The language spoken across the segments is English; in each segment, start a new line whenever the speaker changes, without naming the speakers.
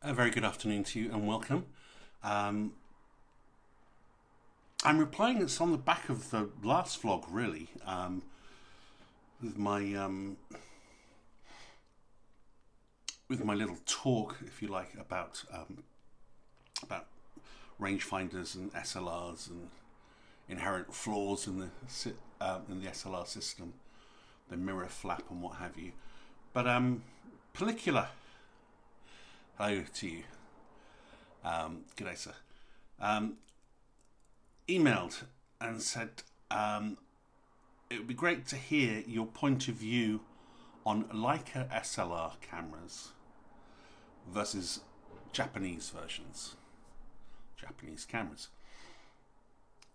A very good afternoon to you and welcome. Um, I'm replying. It's on the back of the last vlog, really, with my little talk, if you like, about rangefinders and SLRs and inherent flaws in the SLR system, the mirror flap and what have you. But Pellicula, hello to you. G'day, sir. Emailed and said it would be great to hear your point of view on Leica SLR cameras versus Japanese versions, Japanese cameras.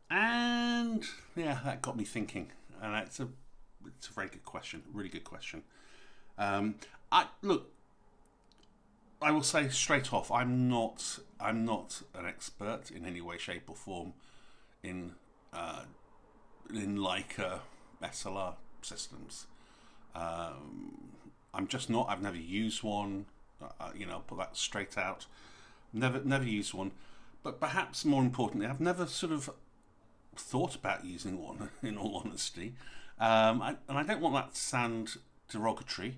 And yeah, that got me thinking, and it's a very good question, really good question. I will say straight off, I'm not an expert in any way, shape, or form in Leica SLR systems. I'm just not. I've never used one. I'll put that straight out. Never used one. But perhaps more importantly, I've never sort of thought about using one. In all honesty, and I don't want that to sound derogatory.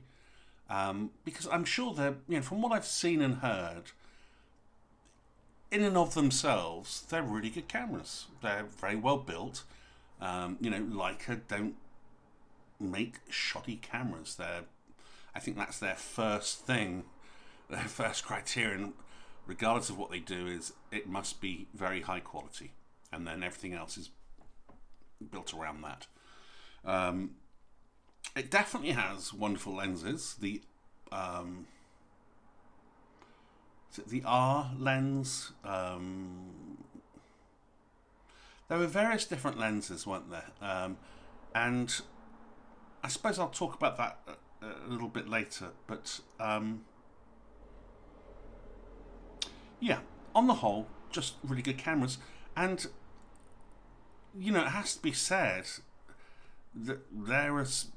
Because I'm sure they're, from what I've seen and heard, in and of themselves, they're really good cameras. They're very well built. Leica don't make shoddy cameras. I think that's their first thing, their first criterion, regardless of what they do, is it must be very high quality, and then everything else is built around that. It definitely has wonderful lenses. The R lens. There were various different lenses, weren't there? And I suppose I'll talk about that a little bit later. But yeah, on the whole, just really good cameras. And it has to be said that there is.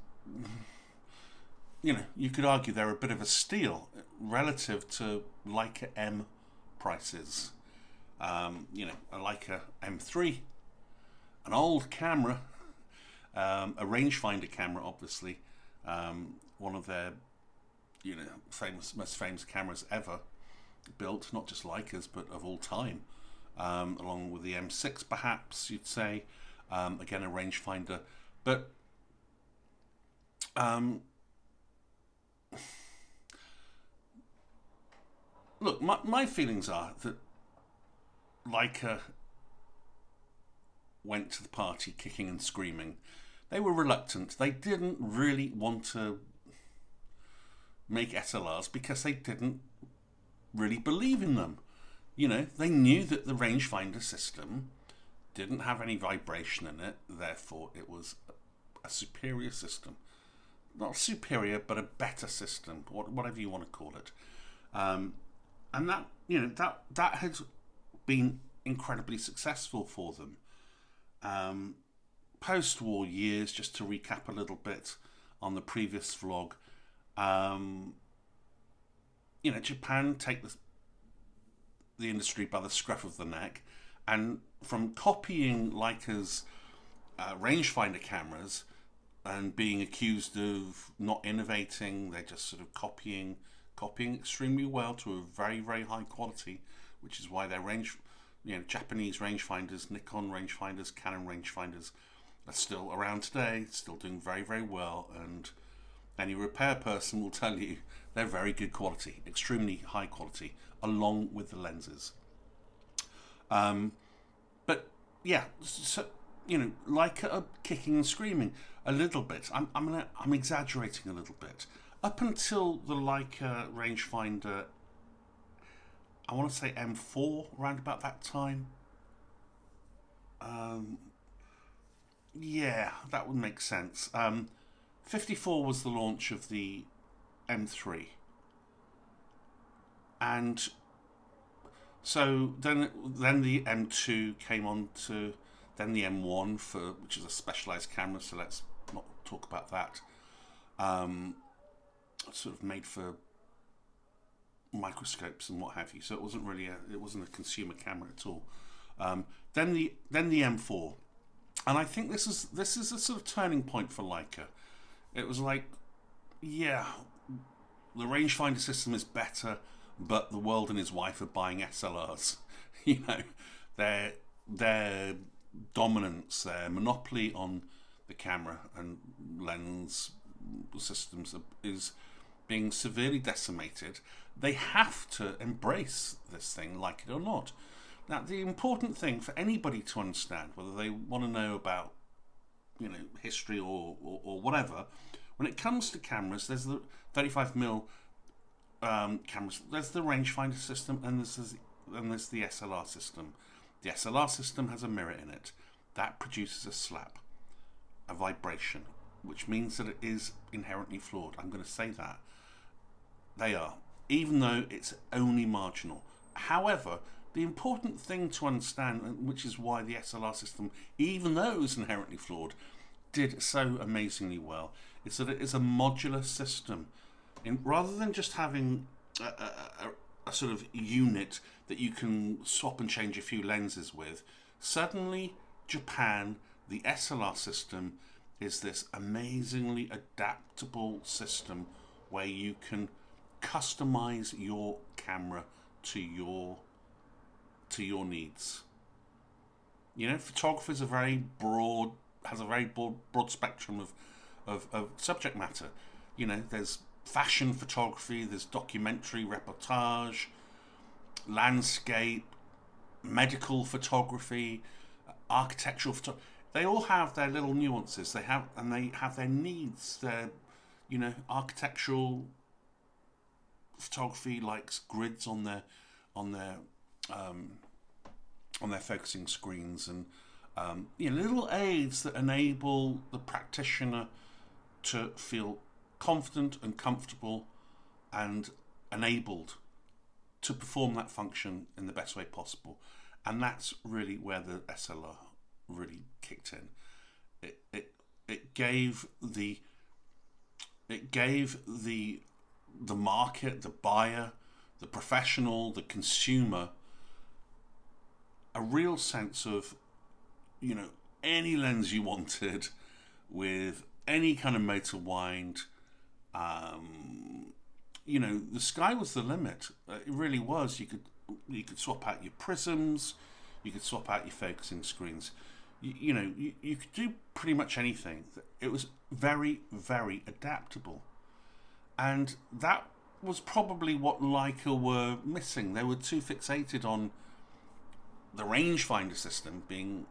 You could argue they're a bit of a steal relative to Leica M prices. A Leica M3, an old camera, a rangefinder camera, obviously, one of their, most famous cameras ever built, not just Leicas, but of all time, along with the M6, perhaps you'd say, again a rangefinder, but. Look, my feelings are that Leica went to the party kicking and screaming. They were reluctant. They didn't really want to make SLRs because they didn't really believe in them. They knew that the rangefinder system didn't have any vibration in it, therefore it was a superior system. Not superior, but a better system, whatever you want to call it, and that that has been incredibly successful for them. Post-war years, just to recap a little bit on the previous vlog, Japan take the industry by the scruff of the neck, and from copying Leica's rangefinder cameras. And being accused of not innovating, they're just sort of copying extremely well to a very, very high quality, which is why their Japanese rangefinders, Nikon rangefinders, Canon rangefinders are still around today, still doing very, very well. And any repair person will tell you they're very good quality, extremely high quality, along with the lenses. But yeah, so. Leica kicking and screaming a little bit. I'm exaggerating a little bit. Up until the Leica rangefinder, I want to say M4, around about that time. Yeah, that would make sense. 54 was the launch of the M3, and so then the M2 came on to. Then the M1, which is a specialised camera, so let's not talk about that. Sort of made for microscopes and what have you. So it wasn't really it wasn't a consumer camera at all. Then the M4, and I think this is a sort of turning point for Leica. It was like, yeah, the rangefinder system is better, but the world and his wife are buying SLRs. You know, their dominance, their monopoly on the camera and lens systems is being severely decimated. They have to embrace this thing, like it or not. Now, the important thing for anybody to understand, whether they want to know about, you know, history or whatever, when it comes to cameras, there's the 35mm cameras, there's the rangefinder system, and there's the SLR system. The SLR system has a mirror in it. That produces a slap, a vibration, which means that it is inherently flawed. I'm going to say that. They are, even though it's only marginal. However, the important thing to understand, which is why the SLR system, even though it was inherently flawed, did so amazingly well, is that it is a modular system. Rather than just having a sort of unit that you can swap and change a few lenses with, suddenly Japan, the SLR system, is this amazingly adaptable system where you can customize your camera to your needs. You know, photography is has a very broad spectrum of subject matter. You know, there's fashion photography, there's documentary, reportage, landscape, medical photography, architectural photography. They all have their little nuances. They have their needs. Their, you know, architectural photography likes grids on their focusing screens, and you know, little aids that enable the practitioner to feel confident and comfortable and enabled to perform that function in the best way possible. And that's really where the SLR really kicked in. It gave the market, the buyer, the professional, the consumer, a real sense of, you know, any lens you wanted with any kind of motor wind. You know, the sky was the limit. It really was. You could swap out your prisms, you could swap out your focusing screens. You know, you could do pretty much anything. It was very, very adaptable, and that was probably what Leica were missing. They were too fixated on the rangefinder system being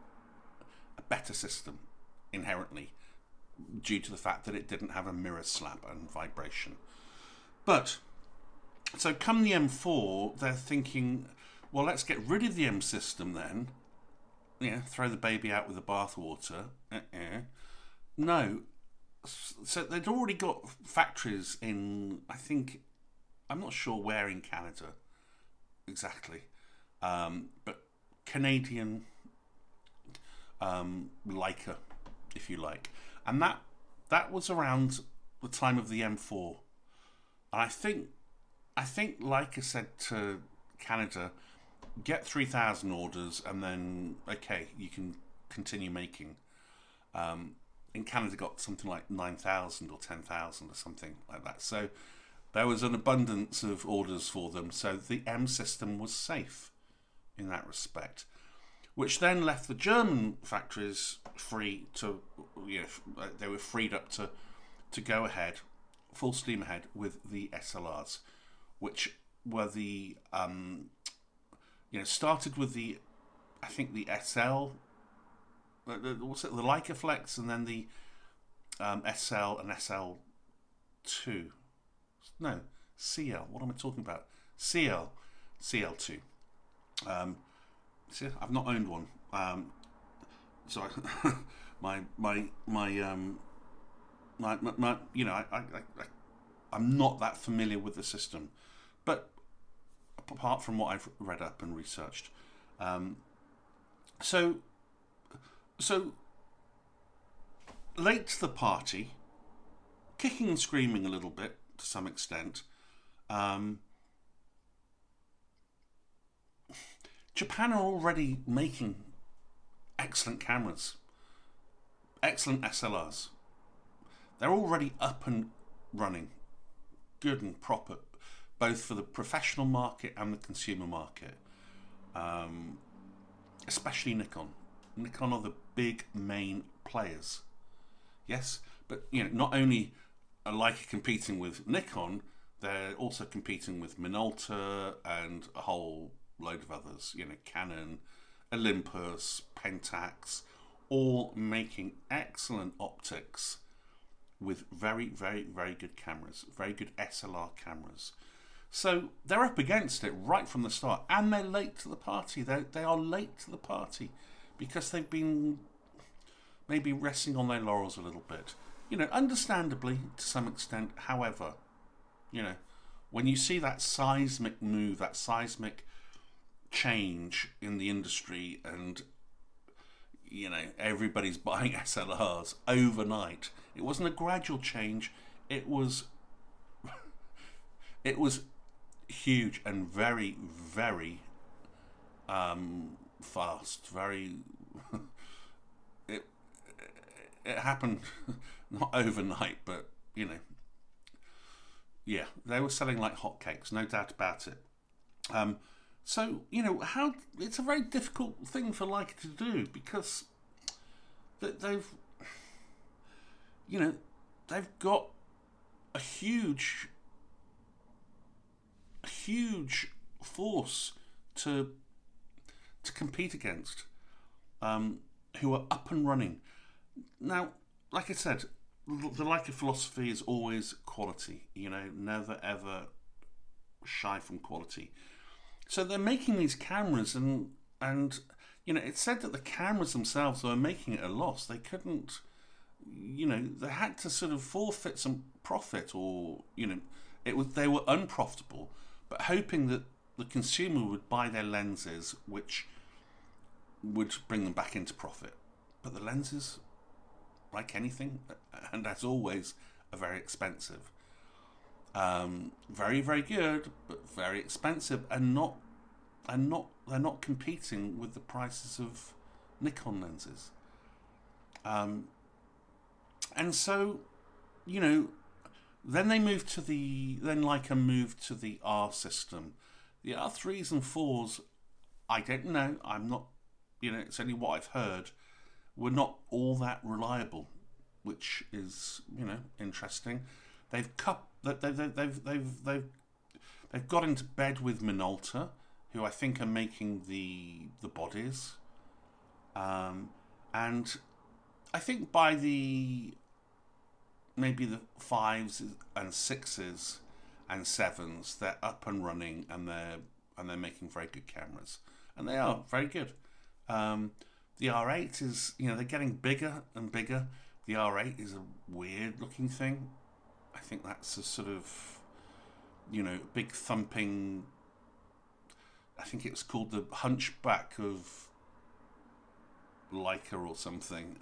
a better system inherently, due to the fact that it didn't have a mirror slap and vibration. But, so come the M4, they're thinking, well, let's get rid of the M system then. Yeah, throw the baby out with the bathwater. No. So they'd already got factories in, I think, I'm not sure where in Canada exactly, but Canadian Leica, if you like. And that was around the time of the M4. And I think Leica said to Canada, get 3,000 orders and then, okay, you can continue making. In Canada got something like 9,000 or 10,000 or something like that. So there was an abundance of orders for them. So the M system was safe in that respect, which then left the German factories free to, you know, they were freed up to go ahead, full steam ahead with the SLRs, which were the, you know, started with the, I think the SL, what's it, the Leica Flex, and then the SL and SL2. No, CL. What am I talking about? CL2. See, I've not owned one. So my you know, I'm not that familiar with the system, but apart from what I've read up and researched, so late to the party, kicking and screaming a little bit to some extent, Japan are already making excellent cameras, excellent SLRs. They're already up and running, good and proper, both for the professional market and the consumer market. Especially Nikon. Nikon are the big main players. Yes, but not only are Leica competing with Nikon, they're also competing with Minolta and a whole load of others. Canon, Olympus, Pentax, all making excellent optics with very, very, very good cameras, very good SLR cameras. So they're up against it right from the start, and they're late to the party. They are late to the party because they've been maybe resting on their laurels a little bit. Understandably to some extent. However, when you see that seismic move, that seismic change in the industry, and everybody's buying SLRs overnight. It wasn't a gradual change. It was huge and very, very fast. Very. It happened not overnight, but yeah, they were selling like hotcakes, no doubt about it. So how it's a very difficult thing for Leica to do, because they've got a huge force to compete against, who are up and running. Now, like I said, the Leica philosophy is always quality. Never ever shy from quality. So they're making these cameras, and it's said that the cameras themselves were making it a loss. They couldn't, they had to sort of forfeit some profit, or they were unprofitable, but hoping that the consumer would buy their lenses, which would bring them back into profit. But the lenses, like anything, and as always, are very expensive. Very, very good, but very expensive, and they're not competing with the prices of Nikon lenses. And so, then Leica moved to the R system. The R3s and 4s, I don't know. I'm not, it's only what I've heard, were not all that reliable, which is, interesting. They've got into bed with Minolta, who I think are making the bodies, and I think by maybe the 5s and 6s and 7s, they're up and running, and they're making very good cameras, and they are very good. The R8 is, they're getting bigger and bigger. The R8 is a weird looking thing. I think that's a sort of, big thumping. I think it was called the Hunchback of Leica or something.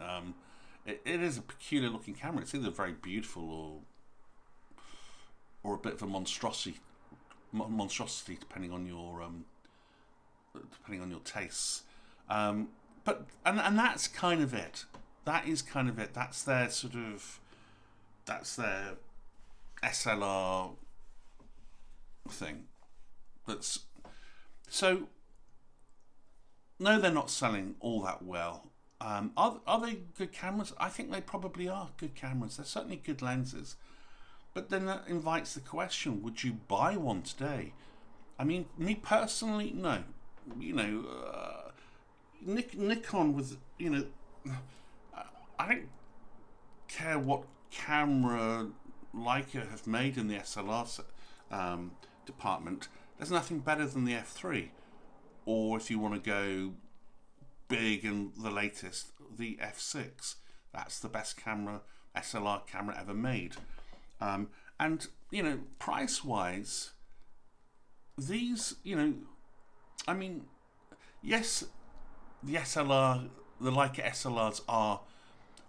It is a peculiar looking camera. It's either very beautiful or a bit of a monstrosity, depending on your tastes. But that's kind of it. That is kind of it. That's their SLR thing. So no, they're not selling all that well. Are they good cameras? I think they probably are good cameras. They're certainly good lenses. But then that invites the question: would you buy one today? I mean, me personally, no. Nikon with I don't care what camera Leica have made in the SLR department. There's nothing better than the F3, or if you want to go big and the latest, the F6. That's the best SLR camera ever made. And price wise, these I mean, yes, the Leica SLRs are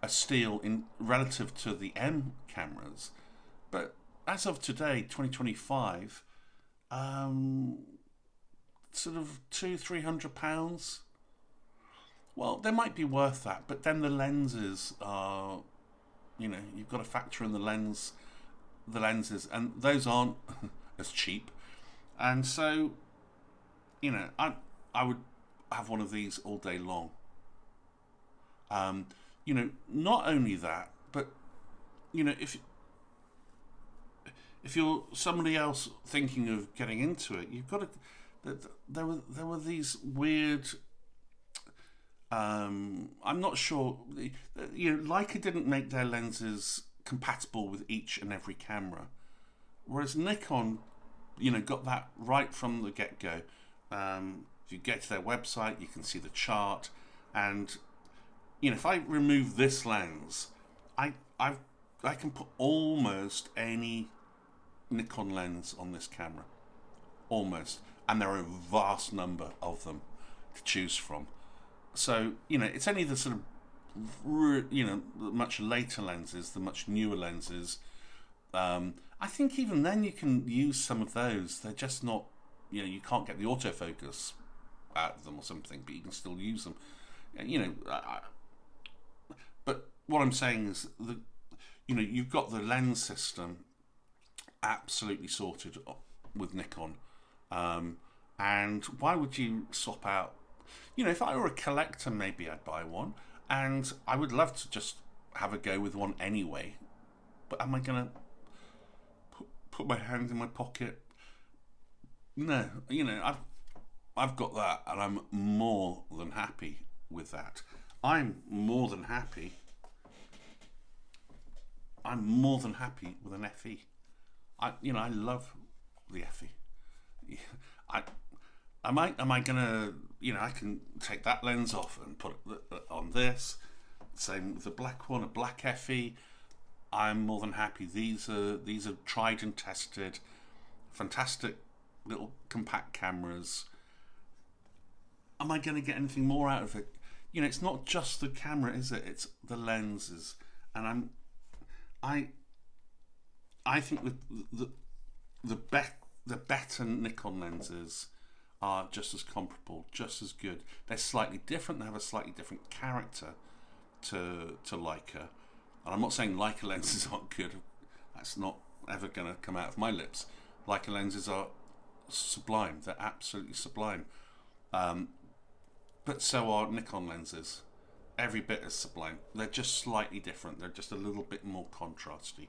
a steal in relative to the M cameras, but as of today, 2025, sort of £200-300. Well, they might be worth that, but then the lenses are, you've got to factor in the lenses, and those aren't as cheap. And so, I would have one of these all day long. Not only that, but if you're somebody else thinking of getting into it, you've got to. There were these weird. I'm not sure. Leica didn't make their lenses compatible with each and every camera, whereas Nikon, got that right from the get-go. If you get to their website, you can see the chart, and if I remove this lens, I can put almost any Nikon lens on this camera, almost, and there are a vast number of them to choose from. So it's only the sort of the much later lenses, the much newer lenses. I think even then you can use some of those. They're just not, you can't get the autofocus out of them or something, but you can still use them. But what I'm saying is you've got the lens system absolutely sorted with Nikon, and why would you swap out? If I were a collector, maybe I'd buy one, and I would love to just have a go with one anyway. But am I gonna put my hand in my pocket? No, I've got that, and I'm more than happy with that. I'm more than happy with an FE. I love the FE. Am I gonna, I can take that lens off and put it on this. Same with the black one, a black FE. I'm more than happy. These are tried and tested, fantastic little compact cameras. Am I going to get anything more out of it? It's not just the camera, is it? It's the lenses, and I think with the better Nikon lenses are just as comparable, just as good. They're slightly different. They have a slightly different character to Leica. And I'm not saying Leica lenses aren't good. That's not ever going to come out of my lips. Leica lenses are sublime. They're absolutely sublime. But so are Nikon lenses. Every bit as sublime. They're just slightly different. They're just a little bit more contrasty.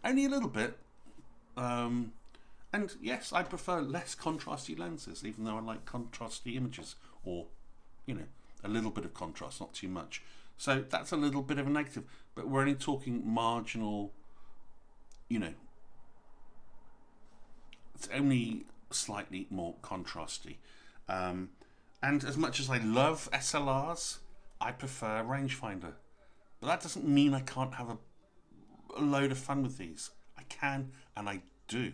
Only a little bit. And yes, I prefer less contrasty lenses, even though I like contrasty images, or a little bit of contrast, not too much. So that's a little bit of a negative, but we're only talking marginal. It's only slightly more contrasty. And as much as I love SLRs, I prefer a rangefinder. But that doesn't mean I can't have a load of fun with these. I can, and I do.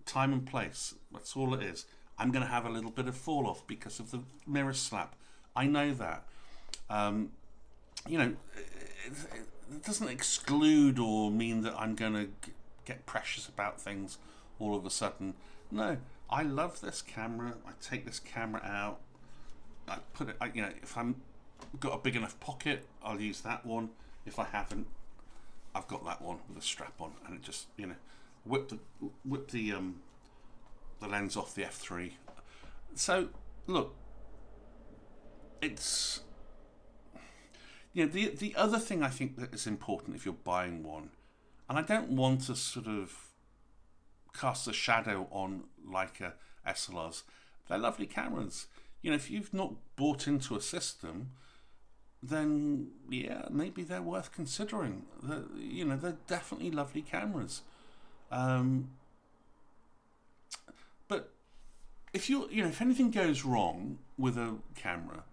Time and place. That's all it is. I'm going to have a little bit of fall off because of the mirror slap. I know that. It doesn't exclude or mean that I'm going to get precious about things all of a sudden. No, I love this camera. I take this camera out. I put it. If I'm got a big enough pocket, I'll use that one. If I haven't, I've got that one with a strap on, and it just whip the lens off the f3. So look, it's the other thing I think that is important if you're buying one, and I don't want to sort of cast a shadow on Leica SLRs. They're lovely cameras. If you've not bought into a system, then yeah, maybe they're worth considering. They're definitely lovely cameras. But if if anything goes wrong with a camera,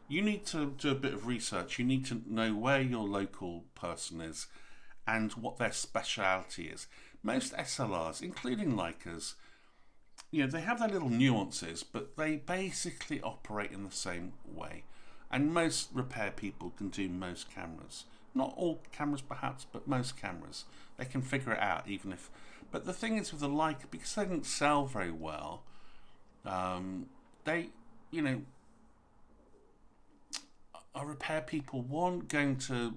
you need to do a bit of research. You need to know where your local person is and what their speciality is. Most SLRs, including Leicas, they have their little nuances, but they basically operate in the same way. And most repair people can do most cameras. Not all cameras perhaps, but most cameras. They can figure it out even if... But the thing is with the Leica, because they didn't sell very well, They, you know, are repair people going to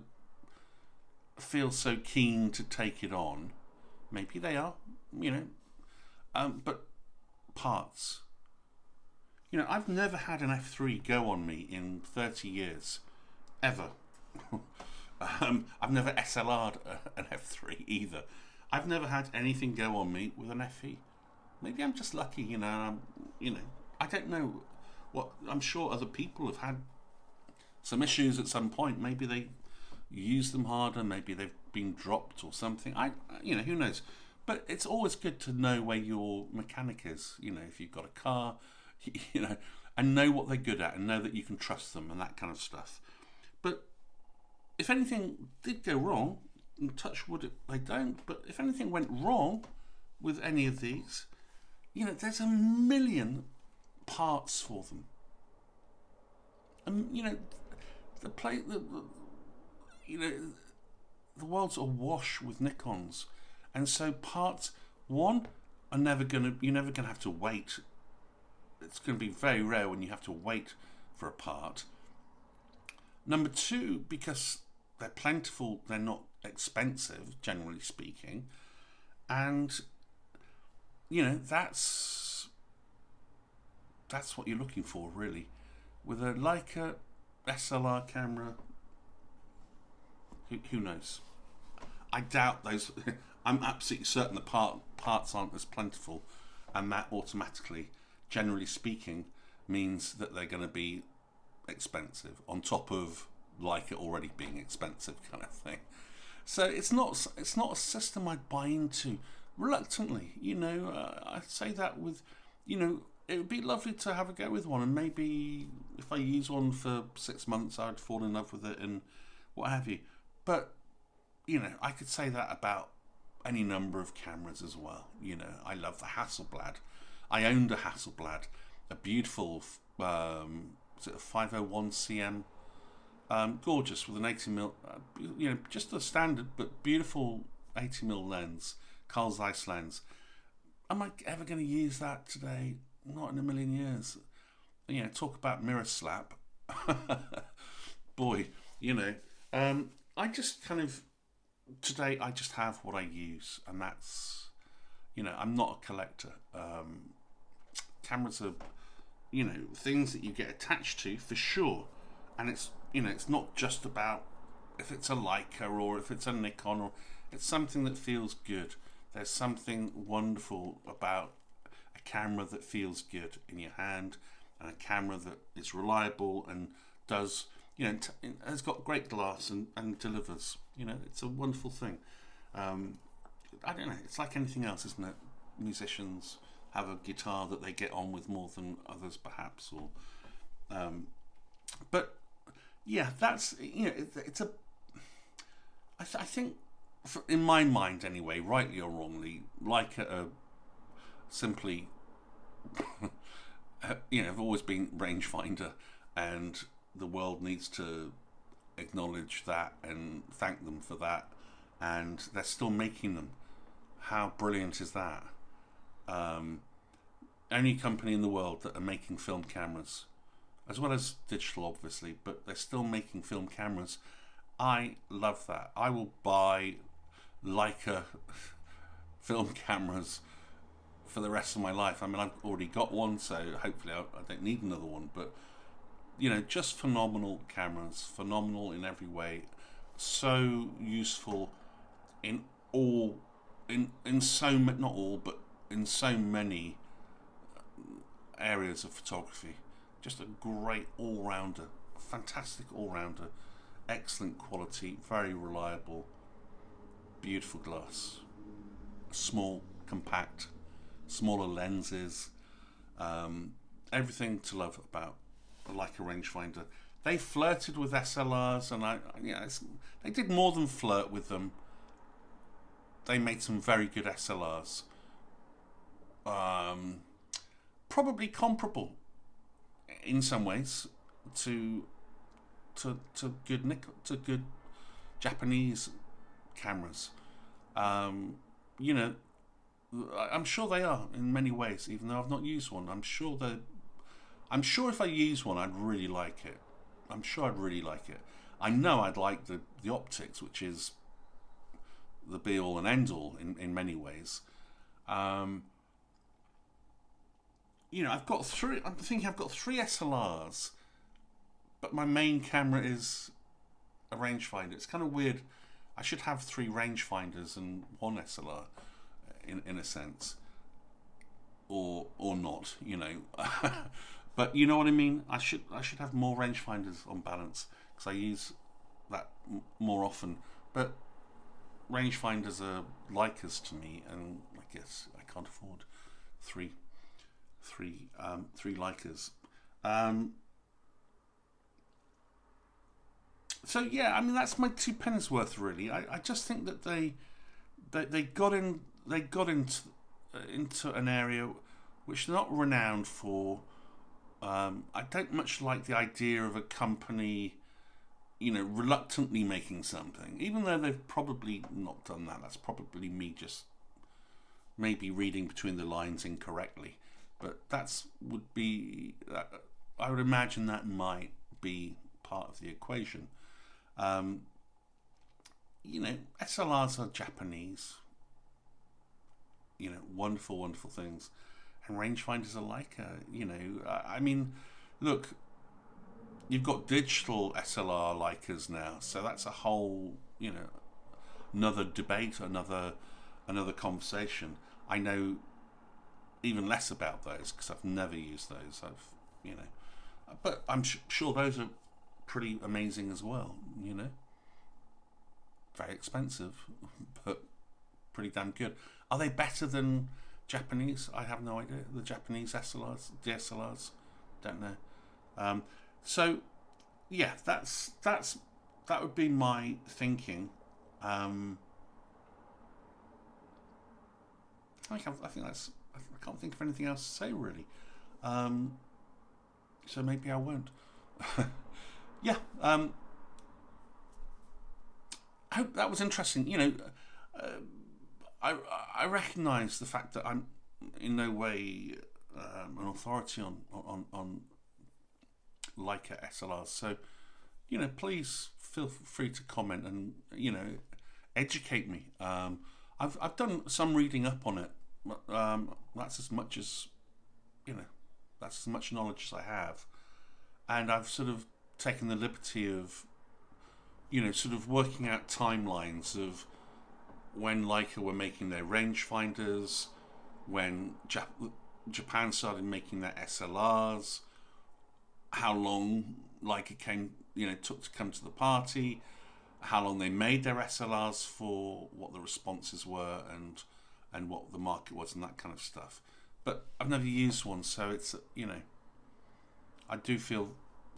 feel so keen to take it on? Maybe they are, you know, but parts. You know, I've never had an F3 go on me in 30 years, ever. I've never SLR'd an F3 either. I've never had anything go on me with an FE. Maybe I'm just lucky, you know. I don't know what. I'm sure other people have had some issues at some point. Maybe they use them harder. Maybe they've been dropped or something. Who knows? But it's always good to know where your mechanic is. You know, if you've got a car, you know, and know what they're good at, and know that you can trust them and that kind of stuff. But if anything did go wrong, and touch wood they don't, but if anything went wrong with any of these, you know, there's a million parts for them. And, you know, the world's awash with Nikons. And so parts, one, you're never gonna have to wait. It's going to be very rare when you have to wait for a part. Number two, because they're plentiful, they're not expensive, generally speaking. And, you know, that's what you're looking for, really. With a Leica SLR camera, who knows? I doubt those. I'm absolutely certain the parts aren't as plentiful, and that automatically, generally speaking, means that they're going to be expensive, on top of Leica already being expensive, kind of thing. So it's not a system I'd buy into reluctantly. You know, I say that with, you know, it would be lovely to have a go with one, and maybe if I use one for 6 months, I'd fall in love with it and what have you. But, you know, I could say that about any number of cameras as well. You know, I love the Hasselblad. I owned a Hasselblad, a beautiful, is it a 501 cm? Gorgeous, with an 80mm, you know, just a standard but beautiful 80mm lens, Carl Zeiss lens. Am I ever going to use that today? Not in a million years. You know, talk about mirror slap. Boy, you know, I just kind of, today I just have what I use, and that's, you know, I'm not a collector. Cameras are, you know, things that you get attached to for sure, and it's, you know, it's not just about if it's a Leica or if it's a Nikon, or it's something that feels good. There's something wonderful about a camera that feels good in your hand, and a camera that is reliable and does, you know, has got great glass and delivers. You know, it's a wonderful thing. I don't know, it's like anything else, isn't it? Musicians have a guitar that they get on with more than others, perhaps, or but yeah, that's, you know, it's a, I think, in my mind anyway, rightly or wrongly, like a simply you know, have always been rangefinder, and the world needs to acknowledge that and thank them for that, and they're still making them. How brilliant is that? Only company in the world that are making film cameras, as well as digital, obviously, but they're still making film cameras. I love that. I will buy Leica film cameras for the rest of my life. I mean, I've already got one, so hopefully I don't need another one. But, you know, just phenomenal cameras, phenomenal in every way, so useful in all, in so, not all, but in so many areas of photography. Just a great all-rounder, fantastic all-rounder, excellent quality, very reliable, beautiful glass, small, compact, smaller lenses, everything to love about the Leica rangefinder. They flirted with SLRs, and they did more than flirt with them. They made some very good SLRs, probably comparable in some ways to good Japanese cameras. You know, I'm sure they are in many ways, even though I've not used one. I'm sure if I use one, I'd really like it. I'm sure I'd really like it. I know I'd like the optics, which is the be all and end all in many ways. I've got three. I'm thinking I've got three SLRs, but my main camera is a rangefinder. It's kind of weird. I should have three rangefinders and one SLR, in a sense, or not. But you know what I mean. I should have more rangefinders on balance because I use that more often. But rangefinders are Leicas to me, and I guess I can't afford three Leicas. So yeah, I mean that's my two pennies worth really. I just think that they got into an area which they're not renowned for. I don't much like the idea of a company, reluctantly making something, even though they've probably not done that. That's probably me just maybe reading between the lines incorrectly. But I would imagine that might be part of the equation. SLRs are Japanese, wonderful, wonderful things. And rangefinders are Leica, I mean, look, you've got digital SLR Leicas now, so that's a whole, another debate, another conversation. I know even less about those because I've never used those. But I'm sure those are pretty amazing as well. Very expensive, but pretty damn good. Are they better than Japanese? I have no idea. The Japanese SLRs, DSLRs, don't know. So yeah, that would be my thinking. I can't think of anything else to say really. So maybe I won't. Yeah. I hope that was interesting. I recognise the fact that I'm in no way an authority on Leica SLRs. So, please feel free to comment and educate me. I've done some reading up on it. That's as much knowledge as I have, and I've sort of taken the liberty of sort of working out timelines of when Leica were making their rangefinders, when Japan started making their SLRs, how long Leica took to come to the party, how long they made their SLRs for, what the responses were, and what the market was, and that kind of stuff. But I've never used one, so it's I do feel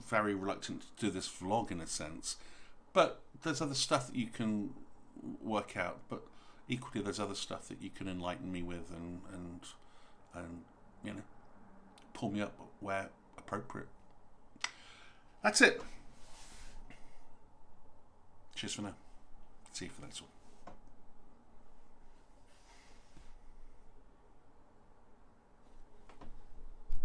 very reluctant to do this vlog in a sense. But there's other stuff that you can work out, but equally there's other stuff that you can enlighten me with and pull me up where appropriate. That's it. Cheers for now. See you for the next one.